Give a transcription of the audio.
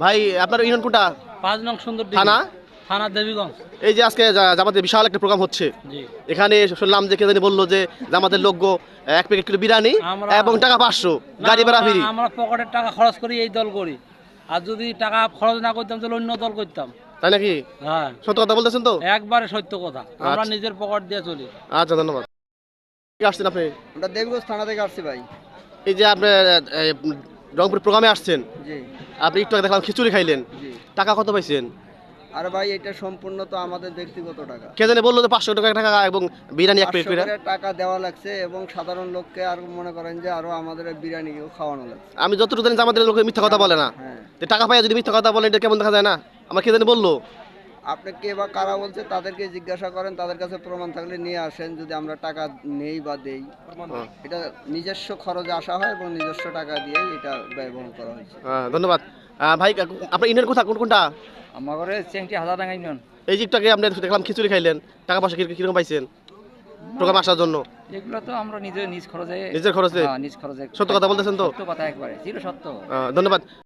ভাই আপনার ইউনিয়ন কোনটা? 5 নং সুন্দর থানা? থানা দেবীগঞ্জ। এই যে আজকে জামাতের বিশাল একটা প্রোগ্রাম হচ্ছে, জি। এখানে শুনলাম যে কে জানি বললো যে জামাতের লোক 1 প্যাকেট করে বিরিয়ানি এবং টাকা 500 গাড়ি ভাড়া ফ্রি। আমরা পকেটের টাকা খরচ করি এই দল করি, আর যদি টাকা খরচ না করতাম তাহলে অন্য দল করতাম। তাই নাকি? হ্যাঁ, সত্য কথা বলতেছেন তো? একবারে সত্য কথা, আমরা আচ্ছা। নিজের পকেট দিয়ে চলি। আচ্ছা, ধন্যবাদ। কি আসছেন আপনি? আমরা দেবীগঞ্জ থানা থেকে আসছি ভাই। এই যে আপনি রংপুর প্রোগ্রামে আসছেন, জি আপনি একটু আগে দেখলাম খিচুড়ি খাইলেন, জি। টাকা কত পাইছেন? আরে ভাই এটা সম্পূর্ণ তো আমাদের ব্যক্তিগত টাকা। কে জানি বললো যে 500 টাকা এবং বিরিয়ানি 1 প্লেট 500 করে। করে টাকা দেওয়া লাগছে এবং সাধারণ লোককে আর মনে করেন যে আরো আমাদের বিরিয়ানিও খাওয়ানো লাগছে। আমি যতটুকু জানি জামাতের লোক মিথ্যা কথা বলে না। হ্যাঁ। যে টাকা পাইয়া যদি মিথ্যা কথা বলে এটা কেমন দেখা যায় না? আমার কে জানি বললো। আপনি কে বা কারা বলছে তাদেরকে জিজ্ঞাসা করেন, তাদের কাছে প্রমাণ থাকলে নিয়ে আসেন যদি আমরা টাকা নেই বা দেই। এটা নিজস্ব খরচে আসা হয় এবং নিজস্ব টাকা দিয়ে এটা ব্যয়বহন করা হয়েছে। ধন্যবাদ। ভাই আপনার ইউনিয়ন কোনটা? আমার ঘরে চেংটি হাজার টাকা ইউনিয়ন। এই যে একটু আগে আপনি দেখলাম খিচুড়ি খাইলেন, টাকা পয়সা কিরকম পাইছেন প্রোগ্রাম আসার জন্য? এগুলো তো আমরা নিজ খরচে, নিজের খরচে? নিজ খরচে। সত্য কথা বলতেছেন তো? সত্য কথা একবারে, চির সত্য। ধন্যবাদ।